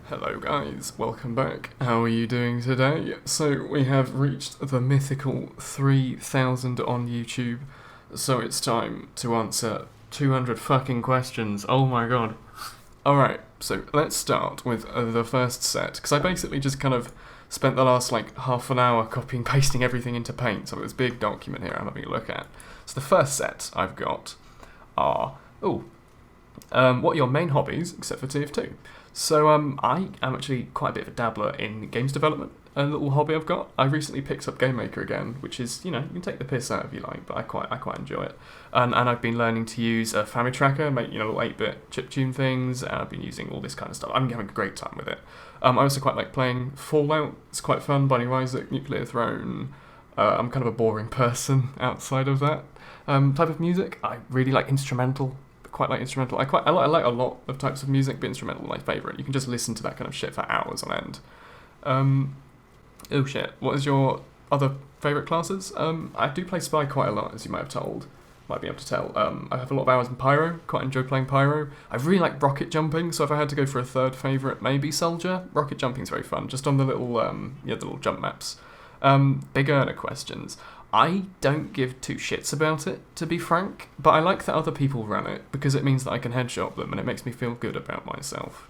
Hello guys, welcome back. How are you doing today? So we have reached the mythical 3,000 on YouTube, so it's time to answer 200 fucking questions. Oh my god. Alright, so let's start with the first set, because I basically just kind of spent the last half an hour copying and pasting everything into Paint, so this big document here I'm having a look at. So the first set I've got are, what are your main hobbies, except for TF2? So I am actually quite a bit of a dabbler in games development, a little hobby I've got. I recently picked up Game Maker again, which is, you can take the piss out if you like, but I quite enjoy it. And I've been learning to use a FamiTracker, make little 8-bit chiptune things, and I've been using all this kind of stuff. I'm having a great time with it. I also quite like playing Fallout. It's quite fun. Binding of Isaac, Nuclear Throne. I'm kind of a boring person outside of that. Type of music, I really like instrumental. Quite like instrumental. I like a lot of types of music, but instrumental is my favourite. You can just listen to that kind of shit for hours on end. Oh shit, what is your other favourite classes? I do play Spy quite a lot, as you might be able to tell. I have a lot of hours in Pyro, quite enjoy playing Pyro. I really like rocket jumping, so if I had to go for a third favourite, maybe Soldier. Rocket jumping's very fun, just on the little, the little jump maps. Big earner questions. I don't give two shits about it, to be frank, but I like that other people run it, because it means that I can headshot them, and it makes me feel good about myself.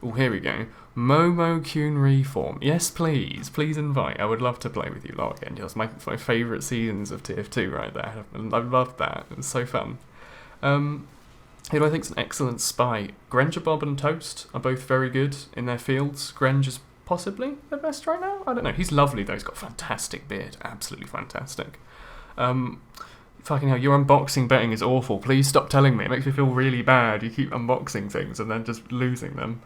Oh, here we go. Momo Kyun Reform. Yes, please. Please invite. I would love to play with you lot again. That's my favourite seasons of TF2 right there. I loved that. It was so fun. Who do I think's an excellent spy? Granger Bob and Toast are both very good in their fields. Granger's possibly the best right now? I don't know. He's lovely though. He's got a fantastic beard. Absolutely fantastic. Fucking hell, your unboxing betting is awful. Please stop telling me. It makes me feel really bad. You keep unboxing things and then just losing them.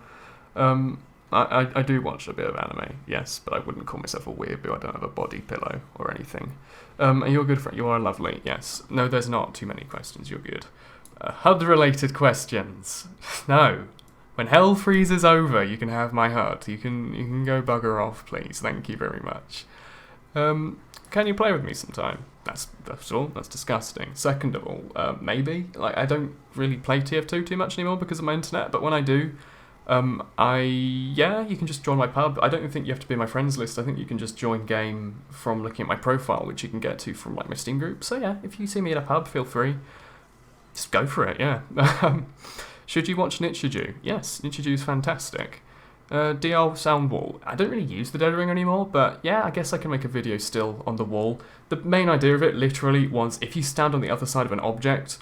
I do watch a bit of anime, yes, but I wouldn't call myself a weeaboo. I don't have a body pillow or anything. Are you a good friend? You are lovely, yes. No, there's not too many questions. You're good. HUD-related questions. No. When hell freezes over, you can have my HUD. You can go bugger off, please. Thank you very much. Can you play with me sometime? That's all. That's disgusting. Second of all, maybe. I don't really play TF2 too much anymore because of my internet, but when I do, you can just join my pub. I don't think you have to be in my friends list. I think you can just join game from looking at my profile, which you can get to from my Steam group. So yeah, if you see me at a pub, feel free. Just go for it, yeah. Should you watch Nichijou? Yes, Nichijou is fantastic. DL Soundwall. I don't really use the Dead Ring anymore, but yeah, I guess I can make a video still on the wall. The main idea of it literally was if you stand on the other side of an object,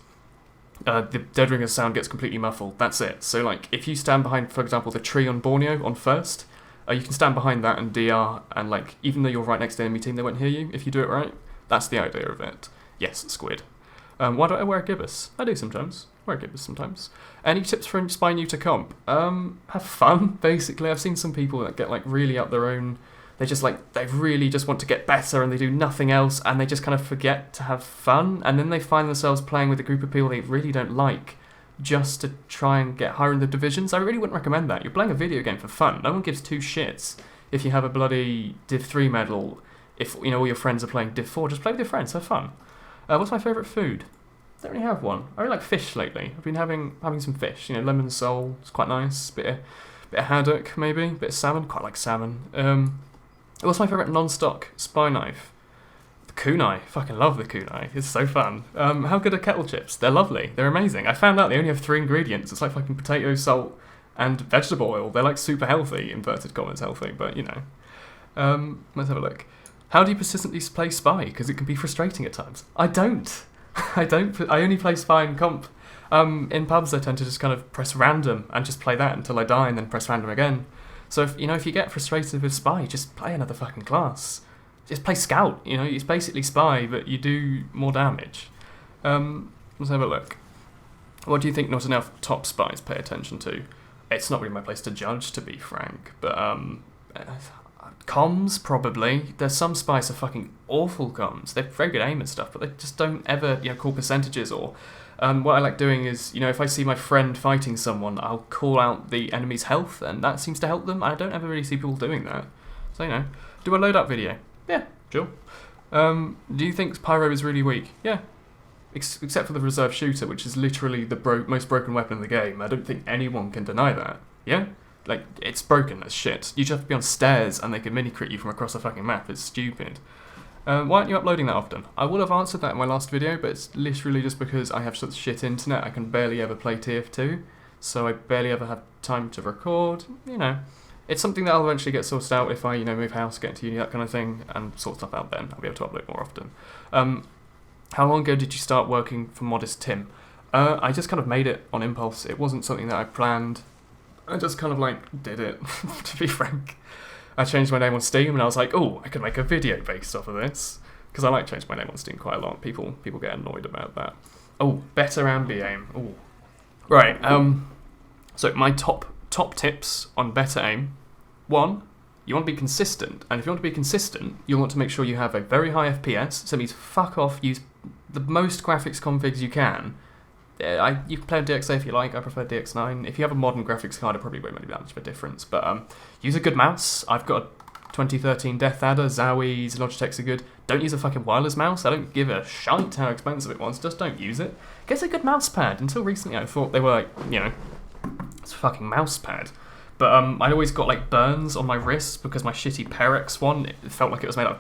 the Dead Ringer's sound gets completely muffled. That's it. So if you stand behind, for example, the tree on Borneo on first, you can stand behind that and DR, and even though you're right next to the enemy team, they won't hear you if you do it right. That's the idea of it. Yes, squid. Why do I wear a gibbous? I do sometimes. Wear a gibbous sometimes. Any tips for Spy new to comp? Have fun, basically. I've seen some people that get really up their own. They just they really just want to get better and they do nothing else and they just kind of forget to have fun and then they find themselves playing with a group of people they really don't like just to try and get higher in the divisions. I really wouldn't recommend that. You're playing a video game for fun. No one gives two shits if you have a bloody Div 3 medal. If all your friends are playing Div 4, just play with your friends, have fun. What's my favourite food? I don't really have one. I really like fish lately. I've been having some fish. Lemon sole, it's quite nice. Bit of haddock, maybe. Bit of salmon, quite like salmon. What's my favourite non-stock spy knife? The kunai. Fucking love the kunai. It's so fun. How good are kettle chips? They're lovely. They're amazing. I found out they only have 3 ingredients. It's fucking potato, salt, and vegetable oil. They're super healthy, inverted commas healthy, but let's have a look. How do you persistently play spy? Because it can be frustrating at times. I don't. I only play spy in comp. In pubs, I tend to just kind of press random and just play that until I die and then press random again. So if you get frustrated with spy, just play another fucking class. Just play scout. It's basically spy, but you do more damage. Let's have a look. What do you think not enough top spies pay attention to? It's not really my place to judge, to be frank, but comms probably. There's some spies are fucking awful comms. They're very good aim and stuff, but they just don't ever call percentages or. What I like doing is, if I see my friend fighting someone, I'll call out the enemy's health, and that seems to help them. I don't ever really see people doing that. So, do a load-up video. Yeah, sure. Do you think Pyro is really weak? Yeah. Except for the reserve shooter, which is literally the most broken weapon in the game. I don't think anyone can deny that. Yeah? like, it's broken as shit. You just have to be on stairs and they can mini-crit you from across the fucking map. It's stupid. Why aren't you uploading that often? I would have answered that in my last video, but it's literally just because I have such shit internet. I can barely ever play TF2, so I barely ever have time to record. You know, it's something that I'll eventually get sorted out if I, move house, get into uni, that kind of thing, and sort stuff out then. I'll be able to upload more often. How long ago did you start working for Modest Tim? I just kind of made it on impulse. It wasn't something that I planned. I just kind of, did it, to be frank. I changed my name on Steam and I was like, oh, I could make a video based off of this. Because I like changing my name on Steam quite a lot. People get annoyed about that. Oh, better ambi aim. Oh. Right, so my top tips on better aim. 1, you want to be consistent. And if you want to be consistent, you'll want to make sure you have a very high FPS. So it means fuck off, use the most graphics configs you can. You can play on DXA if you like. I prefer DX9. If you have a modern graphics card, it probably won't make that much of a difference. But use a good mouse. I've got a 2013 Death Adder. Zowi's, Logitech's are good. Don't use a fucking wireless mouse. I don't give a shite how expensive it was. Just don't use it. Get a good mouse pad. Until recently, I thought they were it's a fucking mouse pad. But I always got burns on my wrists because my shitty Perex one, it felt like it was made of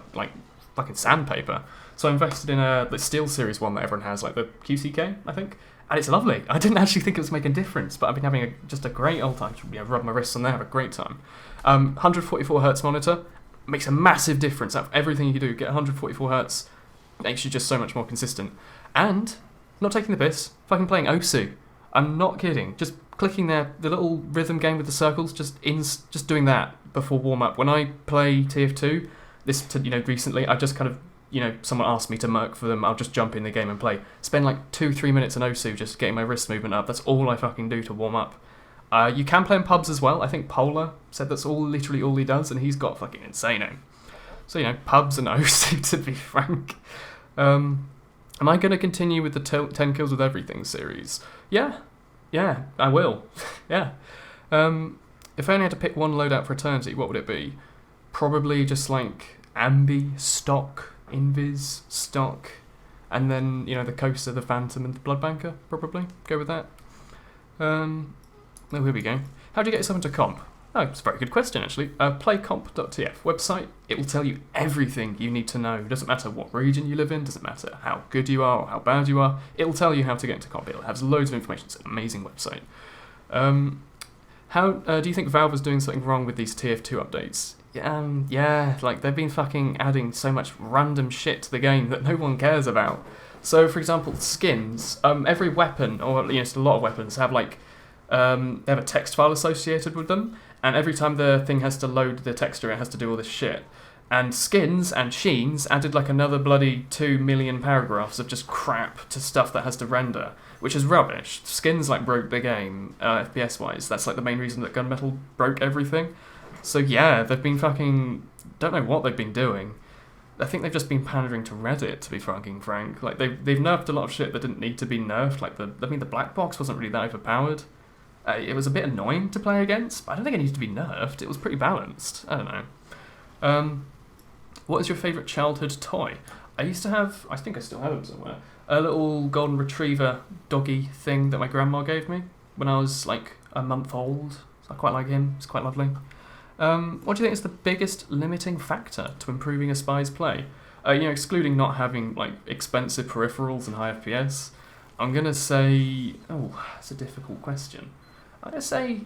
fucking sandpaper. So I invested in the SteelSeries one that everyone has, the QCK, I think. And it's lovely. I didn't actually think it was making a difference, but I've been having just a great old time. Rub my wrists on there, have a great time. 144Hz monitor makes a massive difference out of everything you do. Get 144Hz, makes you just so much more consistent. And, not taking the piss, fucking playing Osu. I'm not kidding. Just clicking the little rhythm game with the circles, just doing that before warm-up. When I play TF2, recently, I just kind of, someone asked me to merc for them, I'll just jump in the game and play. Spend 2-3 minutes in Osu just getting my wrist movement up. That's all I fucking do to warm up. You can play in pubs as well. I think Polar said that's literally all he does, and he's got fucking insane aim. So, pubs and Osu, to be frank. Am I going to continue with the 10 kills with everything series? Yeah, I will. Yeah. If I only had to pick one loadout for Eternity, what would it be? Probably just Ambi, stock, Invis, stock, and then, the Coaster, the Phantom, and the Bloodbanker, probably. Go with that. Oh, here we go. How do you get yourself into comp? Oh, it's a very good question, actually. Playcomp.tf website. It will tell you everything you need to know. Doesn't matter what region you live in, doesn't matter how good you are or how bad you are. It will tell you how to get into comp. It has loads of information. It's an amazing website. How do you think Valve is doing something wrong with these TF2 updates? Yeah, they've been fucking adding so much random shit to the game that no one cares about. So, for example, skins. Every weapon, or a lot of weapons, have they have a text file associated with them, and every time the thing has to load the texture, it has to do all this shit. And skins and sheens added another bloody 2 million paragraphs of just crap to stuff that has to render, which is rubbish. Skins broke the game, FPS-wise. That's the main reason that Gunmetal broke everything. So yeah, they've been fucking... don't know what they've been doing. I think they've just been pandering to Reddit, to be fucking frank. They've nerfed a lot of shit that didn't need to be nerfed. The black box wasn't really that overpowered. It was a bit annoying to play against, but I don't think it needs to be nerfed. It was pretty balanced. I don't know. What is your favourite childhood toy? I used to have, I think I still have them somewhere, a little golden retriever doggy thing that my grandma gave me when I was a month old. So I quite like him. It's quite lovely. What do you think is the biggest limiting factor to improving a spy's play? Excluding not having expensive peripherals and high FPS, I'm gonna say, that's a difficult question. I'm gonna say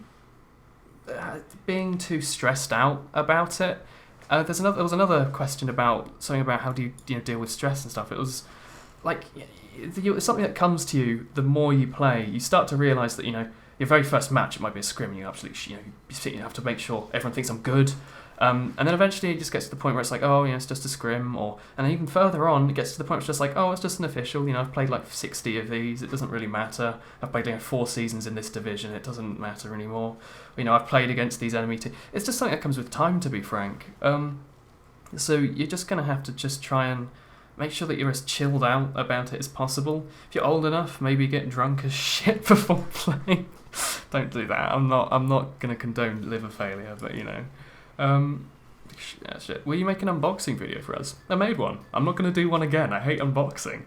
being too stressed out about it. There was another question about something about how do you deal with stress and stuff. It was it's something that comes to you the more you play. You start to realise that your very first match, it might be a scrim, you absolutely, you have to make sure everyone thinks I'm good. And then eventually it just gets to the point where it's it's just a scrim, and then even further on, it gets to the point where it's just it's just an official, I've played 60 of these, it doesn't really matter. I've played 4 seasons in this division, it doesn't matter anymore. I've played against these enemy teams. It's just something that comes with time, to be frank. So you're just going to have to just try and make sure that you're as chilled out about it as possible. If you're old enough, maybe get drunk as shit before playing. Don't do that. I'm not going to condone liver failure, but shit. Will you make an unboxing video for us? I made one. I'm not going to do one again. I hate unboxing.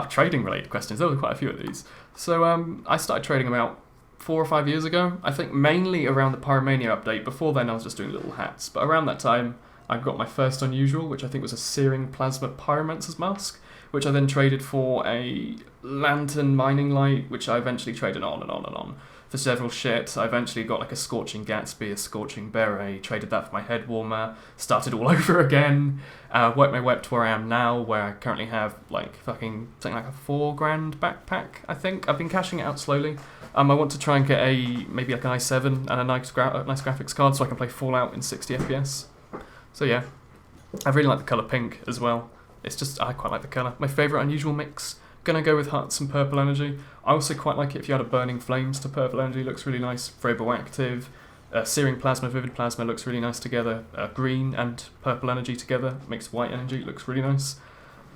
Trading related questions. There were quite a few of these. So I started trading about 4 or 5 years ago. I think mainly around the Pyromania update. Before then I was just doing little hats. But around that time I got my first unusual, which I think was a Searing Plasma Pyromancer's Mask, which I then traded for a Lantern Mining Light, which I eventually traded on and on and on for several shit. I eventually got like a Scorching Gatsby, a Scorching Beret, traded that for my Head Warmer, started all over again, worked my way up to where I am now, where I currently have like fucking something like a $4,000 backpack, I think. I've been cashing it out slowly. I want to try and get maybe like an i7 and a nice graphics card so I can play Fallout in 60 FPS. So yeah, I really like the colour pink as well. It's just, I quite like the colour. My favourite unusual mix, gonna go with Huts and Purple Energy. I also quite like it if you add a Burning Flames to Purple Energy, looks really nice. Vapoactive, Searing Plasma, Vivid Plasma looks really nice together. Green and Purple Energy together makes White Energy, looks really nice.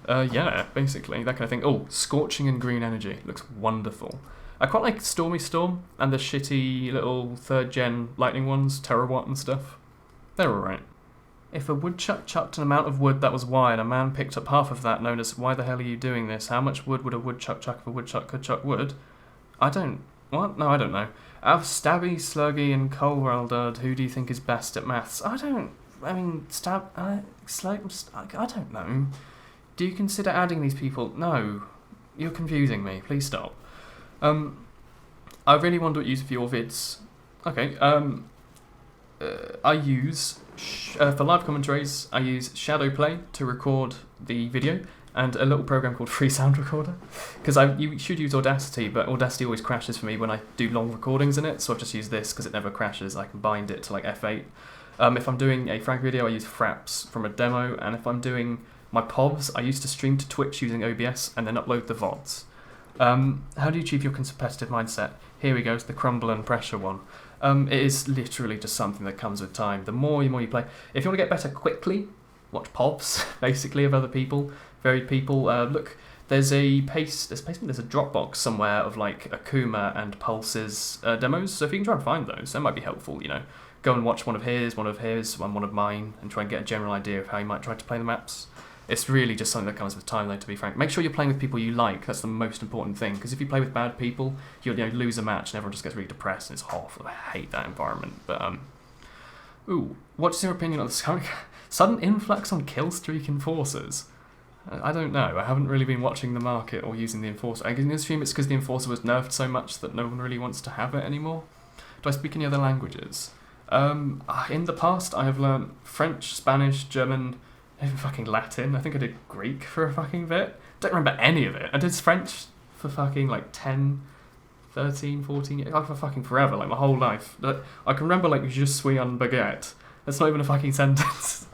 Yeah, basically, that kind of thing. Oh, Scorching and Green Energy looks wonderful. I quite like Stormy Storm and the shitty little 3rd gen lightning ones, Terawatt and stuff. They're alright. If a woodchuck chucked an amount of wood that was wide, a man picked up half of that, known as, why the hell are you doing this? How much wood would a woodchuck chuck if a woodchuck could chuck wood? What? No, I don't know. Out of Stabby, Sluggy, and Colwell, who do you think is best at maths? I don't know. Do you consider adding these people? No. You're confusing me. Please stop. I really wonder what you use for your vids. Okay, I use, for live commentaries, I use Shadowplay to record the video, and a little program called Free Sound Recorder. Because you should use Audacity, but Audacity always crashes for me when I do long recordings in it, so I've just used this because it never crashes. I can bind it to like F8. If I'm doing a frag video, I use Fraps from a demo, and if I'm doing my POVs, I used to stream to Twitch using OBS and then upload the VODs. How do you achieve your competitive mindset? Here we go, it's the crumble and pressure one. It is literally just something that comes with time. The more you play, if you want to get better quickly, watch POVs, basically, of other people, varied people. Look, there's a Dropbox somewhere of like Akuma and Pulse's demos, so if you can try and find those, that might be helpful, you know. Go and watch one of his, one of mine, and try and get a general idea of how you might try to play the maps. It's really just something that comes with time, though, to be frank. Make sure you're playing with people you like. That's the most important thing. Because if you play with bad people, you'll lose a match and everyone just gets really depressed and it's awful. I hate that environment. But, what's your opinion on the sudden influx on Killstreak Enforcers? I don't know. I haven't really been watching the market or using the Enforcer. I can assume it's because the Enforcer was nerfed so much that no one really wants to have it anymore. Do I speak any other languages? In the past, I have learnt French, Spanish, German, even fucking Latin. I think I did Greek for a fucking bit. Don't remember any of it. I did French for fucking like 10, 13, 14 years. Like for fucking forever, like my whole life. I can remember like je suis un baguette. That's not even a fucking sentence.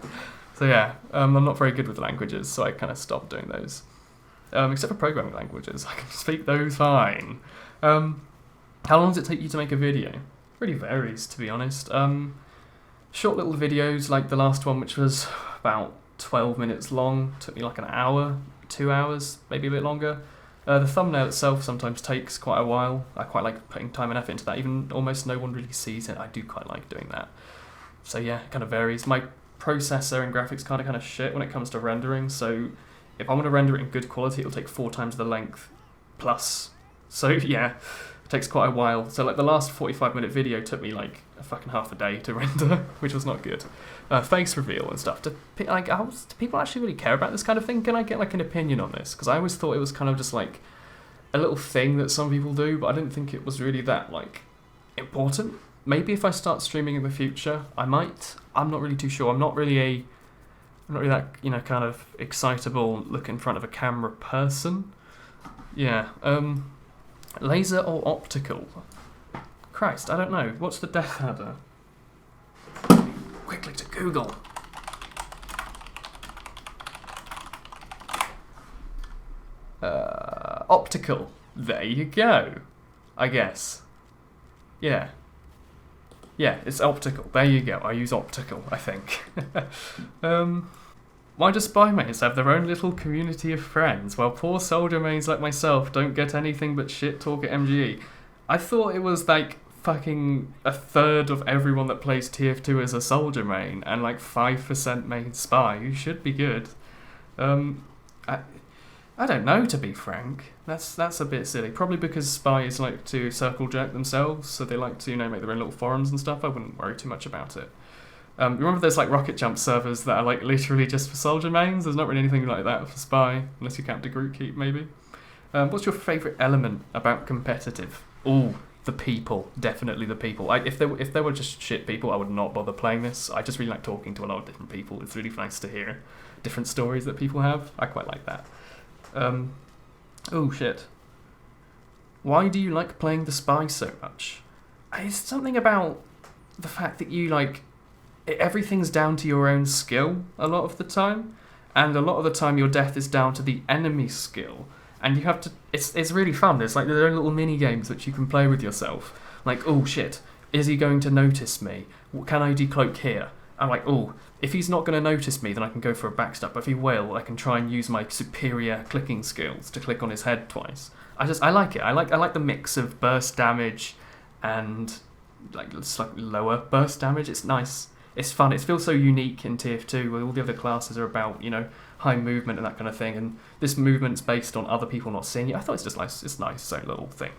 So yeah, I'm not very good with languages, so I kind of stopped doing those. Except for programming languages, I can speak those fine. How long does it take you to make a video? It really varies, to be honest. Short little videos, like the last one, which was about 12 minutes long, took me like an hour, 2 hours, maybe a bit longer. The thumbnail itself sometimes takes quite a while. I quite like putting time and effort into that, even almost no one really sees it. I do quite like doing that. So yeah, it kind of varies. My processor and graphics card are kind of shit when it comes to rendering, so if I want to render it in good quality, it'll take 4 times the length plus. So yeah, it takes quite a while. So like the last 45-minute video took me like a fucking half a day to render, which was not good. Face reveal and stuff. Do people actually really care about this kind of thing? Can I get like an opinion on this? Because I always thought it was kind of just like a little thing that some people do, but I didn't think it was really that like important. Maybe if I start streaming in the future, I might. I'm not really too sure. I'm not really that, kind of excitable look in front of a camera person. Yeah. Laser or optical? Christ, I don't know. What's the death adder? Quickly to Google. Optical. There you go. I guess. Yeah. Yeah, it's optical. There you go. I use optical, I think. Why do spy mains have their own little community of friends, while poor soldier mains like myself don't get anything but shit talk at MGE? I thought it was like fucking a third of everyone that plays TF2 is a soldier main, and like 5% main spy. You should be good. I I don't know, to be frank. That's a bit silly. Probably because spies like to circle jerk themselves, so they like to, make their own little forums and stuff. I wouldn't worry too much about it. Remember there's like Rocket Jump servers that are like literally just for soldier mains? There's not really anything like that for spy, unless you count the group keep, maybe. What's your favourite element about competitive? Ooh, the people. Definitely the people. If there were just shit people, I would not bother playing this. I just really like talking to a lot of different people. It's really nice to hear different stories that people have. I quite like that. Oh shit. Why do you like playing the spy so much? It's something about the fact that you everything's down to your own skill a lot of the time, and a lot of the time your death is down to the enemy's skill, and you have to. It's really fun. There's their own little mini games which you can play with yourself. Like, oh shit, is he going to notice me? Can I decloak here? I'm like, oh, if he's not going to notice me, then I can go for a backstab. But if he will, I can try and use my superior clicking skills to click on his head twice. I like it. I like the mix of burst damage and lower burst damage. It's nice. It's fun. It feels so unique in TF2, where all the other classes are about, high movement and that kind of thing. And this movement's based on other people not seeing it. I thought it's just nice. It's nice, so little thing.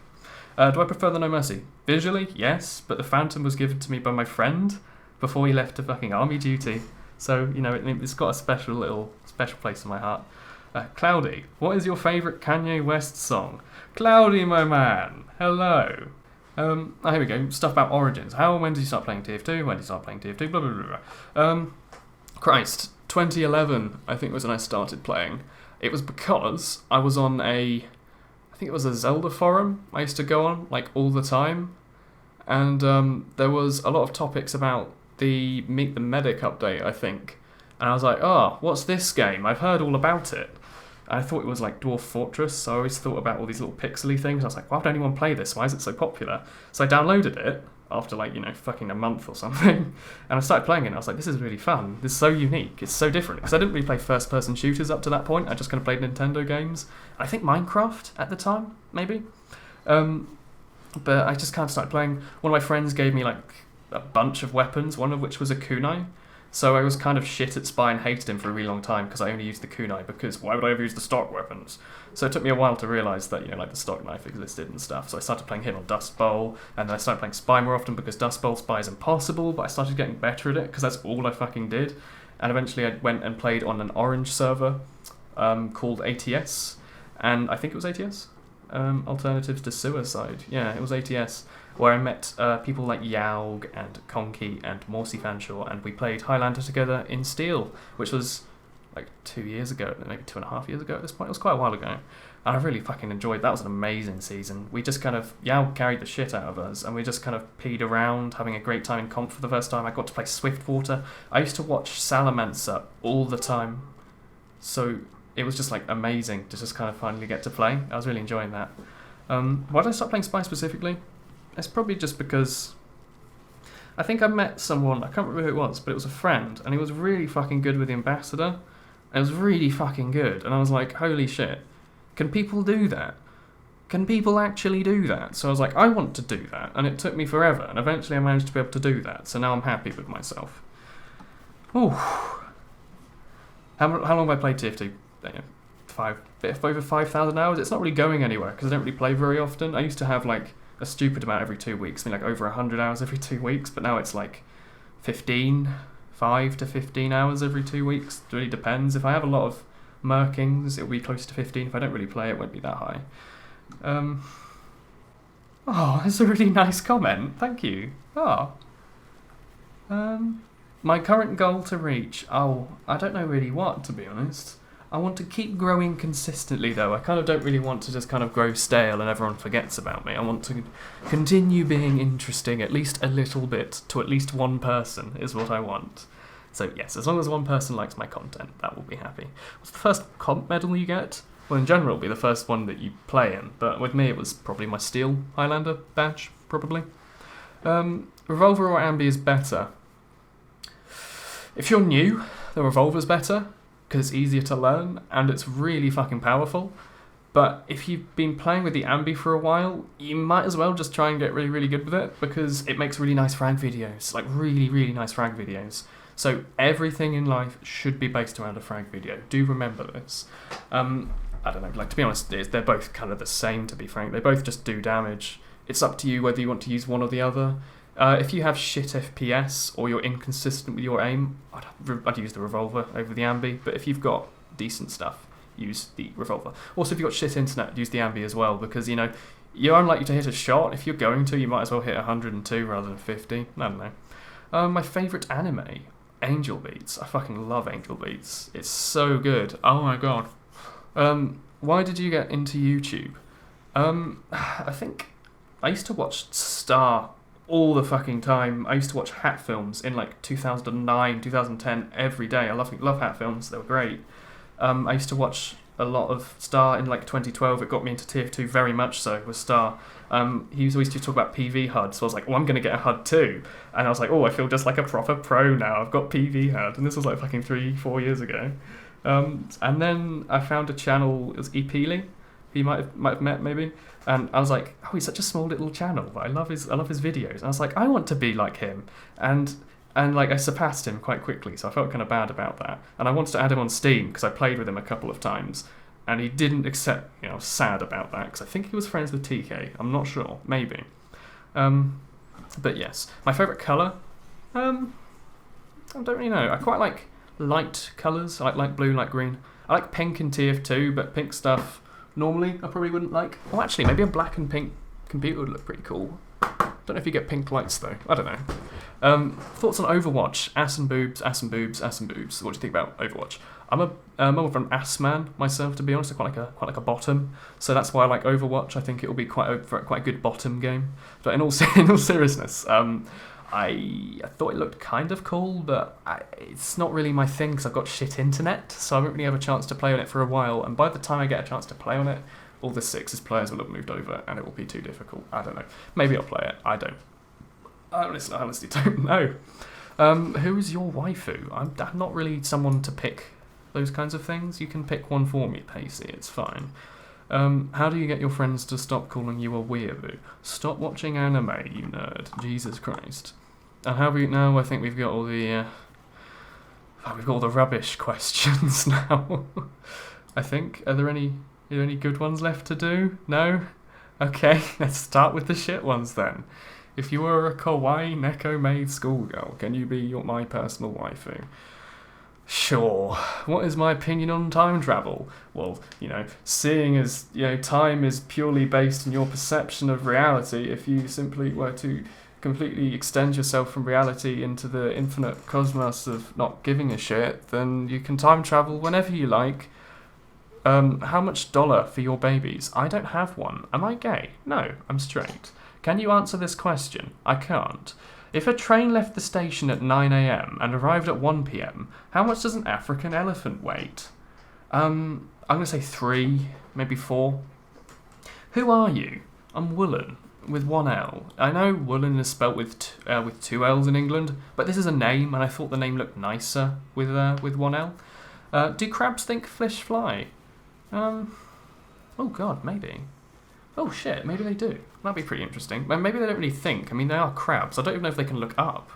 Do I prefer the No Mercy? Visually, yes, but the Phantom was given to me by my friend before he left to fucking army duty. So, it's got a special place in my heart. Cloudy, what is your favourite Kanye West song? Cloudy, my man, hello. Here we go, stuff about Origins. When did you start playing TF2? When did you start playing TF2? Blah, blah, blah, blah. Christ, 2011, I think was when I started playing. It was because I was on I think it was a Zelda forum I used to go on, all the time. And there was a lot of topics about the Meet the Medic update, I think. And I was like, what's this game? I've heard all about it. And I thought it was like Dwarf Fortress, so I always thought about all these little pixely things. I was like, why would anyone play this? Why is it so popular? So I downloaded it after fucking a month or something. And I started playing it and I was like, this is really fun. This is so unique. It's so different. Because I didn't really play first-person shooters up to that point. I just kind of played Nintendo games. I think Minecraft at the time, maybe. But I just kind of started playing. One of my friends gave me a bunch of weapons, one of which was a kunai. So I was kind of shit at spy and hated him for a really long time because I only used the kunai, because why would I ever use the stock weapons? So it took me a while to realise that, the stock knife existed and stuff. So I started playing him on Dust Bowl, and then I started playing spy more often because Dust Bowl spy is impossible, but I started getting better at it because that's all I fucking did. And eventually I went and played on an Orange server called ATS, and I think it was ATS? Alternatives to Suicide. Yeah, it was ATS, where I met people like Yaug and Conky and Morsi Fanshaw, and we played Highlander together in Steel, which was 2 years ago, maybe 2.5 years ago at this point. It was quite a while ago. And I really fucking enjoyed that. It was an amazing season. We just Yaug carried the shit out of us, and we just kind of peed around, having a great time in comp for the first time. I got to play Swiftwater. I used to watch Salamancer all the time. So it was just amazing to just kind of finally get to play. I was really enjoying that. Why did I start playing Spy specifically? It's probably just because I think I met someone, I can't remember who it was, but it was a friend, and he was really fucking good with the Ambassador. It was really fucking good, and I was like, holy shit, can people do that? Can people actually do that? So I was like, I want to do that, and it took me forever, and eventually I managed to be able to do that, so now I'm happy with myself. Ooh. How long have I played TF2? Over 5,000 hours. It's not really going anywhere because I don't really play very often. I used to have a stupid amount every 2 weeks, over 100 hours every 2 weeks, but now it's 5 to 15 hours every 2 weeks. It really depends. If I have a lot of merkings, it'll be close to 15. If I don't really play, it won't be that high. That's a really nice comment. Thank you. My current goal to reach. I don't know really what, to be honest. I want to keep growing consistently, though. I kind of don't really want to just kind of grow stale and everyone forgets about me. I want to continue being interesting, at least a little bit, to at least one person, is what I want. So, yes, as long as one person likes my content, that will be happy. What's the first comp medal you get? Well, in general, it'll be the first one that you play in, but with me, it was probably my Steel Highlander badge, probably. Revolver or Ambi is better? If you're new, the Revolver's better, because it's easier to learn, and it's really fucking powerful. But if you've been playing with the Ambi for a while, you might as well just try and get really, really good with it, because it makes really nice frag videos, really, really nice frag videos. So everything in life should be based around a frag video. Do remember this. I don't know, like, to be honest, they're both kind of the same, to be frank. They both just do damage. It's up to you whether you want to use one or the other. If you have shit FPS or you're inconsistent with your aim, I'd use the revolver over the ambi, but if you've got decent stuff, use the revolver. Also, if you've got shit internet, use the ambi as well, because, you know, you're unlikely to hit a shot. If you're going to, you might as well hit 102 rather than 50. I don't know. My favourite anime, Angel Beats. I fucking love Angel Beats. It's so good. Oh my god. Why did you get into YouTube? I think I used to watch Star all the fucking time. I used to watch Hat Films in like 2009, 2010 every day. I love Hat Films. They were great. I used to watch a lot of Star in like 2012. It got me into TF2 very much so, with Star. He always used to talk about PV HUD, so I was like, well, I'm going to get a HUD too. And I was like, oh, I feel just like a proper pro now. I've got PV HUD. And this was like fucking 3-4 years ago. And then I found a channel, it was Epeely, who you might have met maybe. And I was like, oh, he's such a small little channel, but I love his videos. And I was like, I want to be like him. And like I surpassed him quite quickly, so I felt kind of bad about that. And I wanted to add him on Steam because I played with him a couple of times, and he didn't accept. You know, I was sad about that because I think he was friends with TK. I'm not sure, maybe. But yes, my favourite colour. I don't really know. I quite like light colours. I like light blue, light green. I like pink in TF2, but pink stuff normally I probably wouldn't like. Oh, actually, maybe a black and pink computer would look pretty cool. Don't know if you get pink lights though. I don't know. Thoughts on Overwatch? Ass and boobs, ass and boobs, ass and boobs. What do you think about Overwatch? I'm more of an ass man myself, to be honest. I quite like a bottom, so that's why I like Overwatch. I think it will be quite a good bottom game. But in all seriousness, I thought it looked kind of cool, but it's not really my thing because I've got shit internet, so I won't really have a chance to play on it for a while. And by the time I get a chance to play on it, all the Sixes players will have moved over, and it will be too difficult. I don't know. Maybe I'll play it. I honestly don't know. Who is your waifu? I'm not really someone to pick those kinds of things. You can pick one for me, Pacey. It's fine. How do you get your friends to stop calling you a weeaboo? Stop watching anime, you nerd. Jesus Christ. And how we now? I think we've got all the rubbish questions now. I think. Are there any good ones left to do? No? Okay, let's start with the shit ones then. If you were a kawaii neko-maid schoolgirl, can you be my personal waifu? Sure. What is my opinion on time travel? Well, seeing as, time is purely based on your perception of reality, if you simply were to completely extend yourself from reality into the infinite cosmos of not giving a shit, then you can time travel whenever you like. How much dollar for your babies? I don't have one. Am I gay? No, I'm straight. Can you answer this question? I can't. If a train left the station at 9 a.m. and arrived at 1 p.m., how much does an African elephant weigh? I'm going to say 3, maybe 4. Who are you? I'm Woolen, with 1 L. I know Woolen is spelt with 2 L's in England, but this is a name, and I thought the name looked nicer with 1 L. Do crabs think fish fly? Oh god, maybe. Oh shit, maybe they do. That'd be pretty interesting. Maybe they don't really think. I mean, they are crabs. I don't even know if they can look up.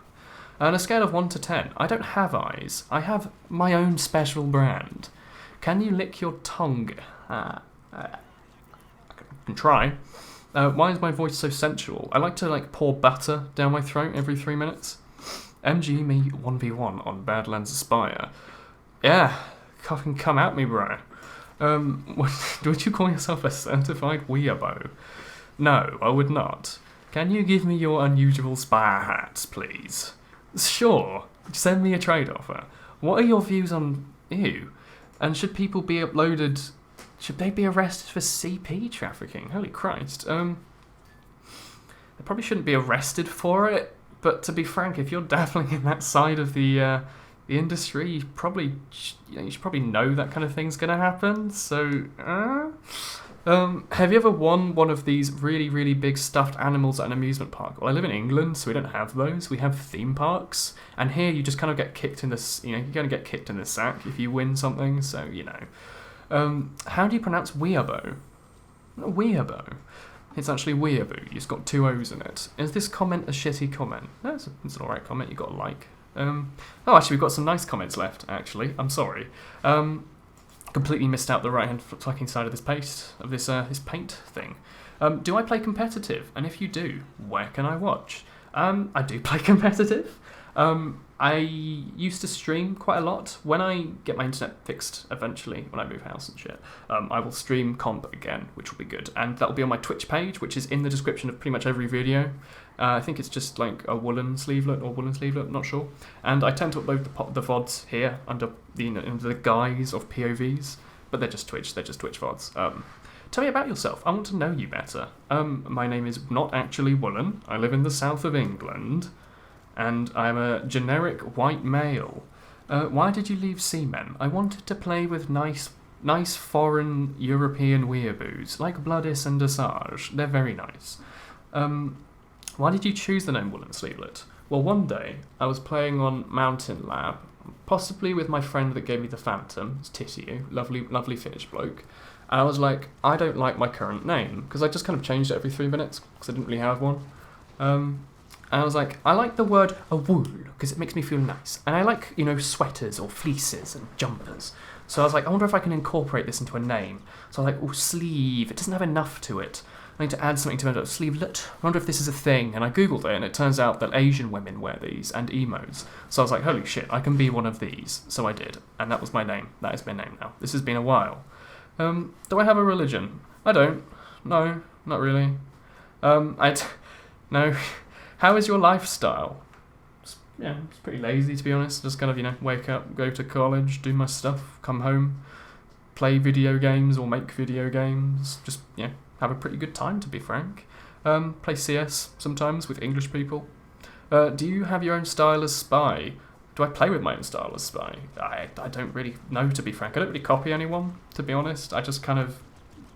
On a scale of 1 to 10, I don't have eyes. I have my own special brand. Can you lick your tongue? I can try. Why is my voice so sensual? I like to pour butter down my throat every 3 minutes. MG me 1v1 on Badlands Aspire. Yeah, fucking come at me, bro. Would you call yourself a certified weeaboo? No, I would not. Can you give me your unusual spire hats, please? Sure. Send me a trade offer. What are your views on ew? And should people be uploaded? Should they be arrested for CP trafficking? Holy Christ. They probably shouldn't be arrested for it. But to be frank, if you're dabbling in that side of the industry, you should probably know that kind of thing's going to happen. So, have you ever won one of these really, really big stuffed animals at an amusement park? Well, I live in England, so we don't have those. We have theme parks, and here you just kind of get kicked in the, you're going to get kicked in the sack if you win something. So, how do you pronounce weeaboo? Weeaboo. It's actually weeaboo. It's got 2 O's in it. Is this comment a shitty comment? No, it's an alright comment. You got a like. Actually, we've got some nice comments left, actually. I'm sorry. completely missed out the right-hand fucking side of this this paint thing. Do I play competitive? And if you do, where can I watch? I do play competitive. I used to stream quite a lot. When I get my internet fixed eventually, when I move house and shit, I will stream comp again, which will be good. And that will be on my Twitch page, which is in the description of pretty much every video. I think it's just like a woolen sleevelet, not sure. And I tend to upload the VODs here under the guise of POVs, but they're just Twitch VODs. Tell me about yourself. I want to know you better. My name is not actually Woolen. I live in the south of England, and I'm a generic white male. Why did you leave Seamen? I wanted to play with nice foreign European weeaboos, like Bloodis and Asajj. They're very nice. Why did you choose the name Woolen Sleevelet? Well, one day, I was playing on Mountain Lab, possibly with my friend that gave me the Phantom, it's Titiu, lovely Finnish bloke, and I was like, I don't like my current name, because I just kind of changed it every 3 minutes, because I didn't really have one. And I was like, I like the word a wool, because it makes me feel nice, and I like, sweaters or fleeces and jumpers. So I was like, I wonder if I can incorporate this into a name. So I was like, sleeve, it doesn't have enough to it. I need to add something to it, sleevelet. I wonder if this is a thing. And I googled it, and it turns out that Asian women wear these, and emos. So I was like, holy shit, I can be one of these. So I did, and that was my name. That is my name now. This has been a while. Do I have a religion? I don't. No, not really. No. How is your lifestyle? It's pretty lazy, to be honest. Just kind of, wake up, go to college, do my stuff, come home, play video games or make video games. Just, have a pretty good time, to be frank. Play CS sometimes with English people. Do you have your own style as Spy? Do I play with my own style as Spy? I don't really know, to be frank. I don't really copy anyone, to be honest. I just kind of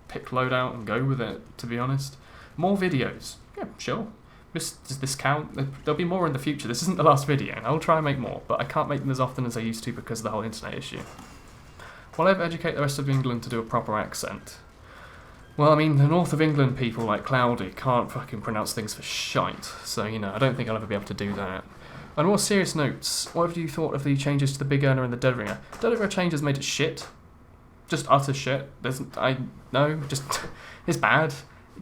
pick loadout and go with it, to be honest. More videos. Yeah, sure. Does this count? There'll be more in the future. This isn't the last video, and I'll try and make more, but I can't make them as often as I used to because of the whole internet issue. Will I ever educate the rest of England to do a proper accent? Well, I mean, the north of England people like Cloudy can't fucking pronounce things for shite, so, I don't think I'll ever be able to do that. On more serious notes, what have you thought of the changes to the Big Earner and the Deadringer? Deadringer changes made it shit. Just utter shit. It's bad.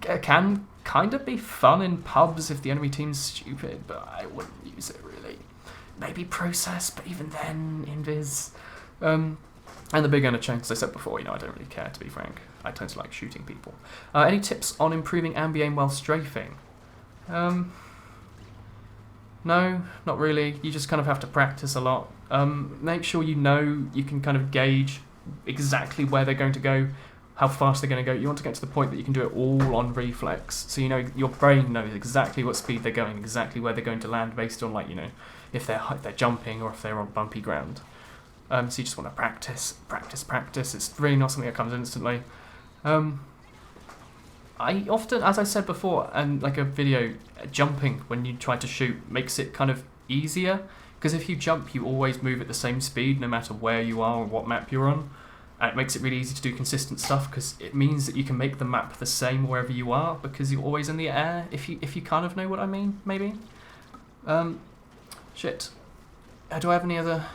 It can kind of be fun in pubs if the enemy team's stupid, but I wouldn't use it really. Maybe Process, but even then, Invis. And the Big Earner change, as I said before, I don't really care, to be frank. I tend to like shooting people. Any tips on improving ambi-aim while strafing? No, not really. You just kind of have to practice a lot. Make sure you can kind of gauge exactly where they're going to go, how fast they're going to go. You want to get to the point that you can do it all on reflex. So, your brain knows exactly what speed they're going, exactly where they're going to land based on, if they're jumping or if they're on bumpy ground. So you just want to practice. It's really not something that comes instantly. I often, as I said before, and like a video, jumping when you try to shoot makes it kind of easier, because if you jump, you always move at the same speed no matter where you are or what map you're on, and it makes it really easy to do consistent stuff, because it means that you can make the map the same wherever you are, because you're always in the air, if you kind of know what I mean, maybe. Shit. Do I have any other...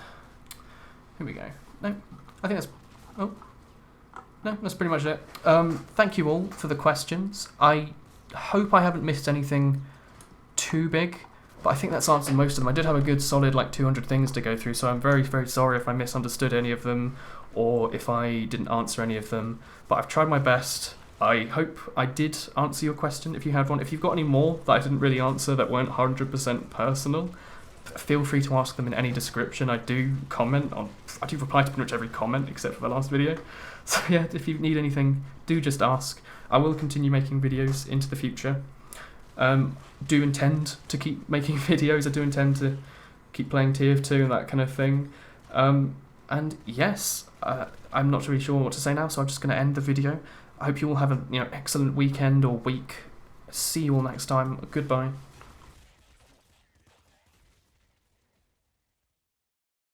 Here we go. No, I think that's... Oh. No, that's pretty much it. Thank you all for the questions. I hope I haven't missed anything too big, but I think that's answered most of them. I did have a good solid 200 things to go through, so I'm very, very sorry if I misunderstood any of them or if I didn't answer any of them, but I've tried my best. I hope I did answer your question if you had one. If you've got any more that I didn't really answer that weren't 100% personal, feel free to ask them in any description. I do reply to pretty much every comment except for the last video. So yeah, if you need anything, do just ask. I will continue making videos into the future. Do intend to keep making videos. I do intend to keep playing TF2 and that kind of thing. And yes, I'm not really sure what to say now, so I'm just going to end the video. I hope you all have an excellent weekend or week. See you all next time. Goodbye.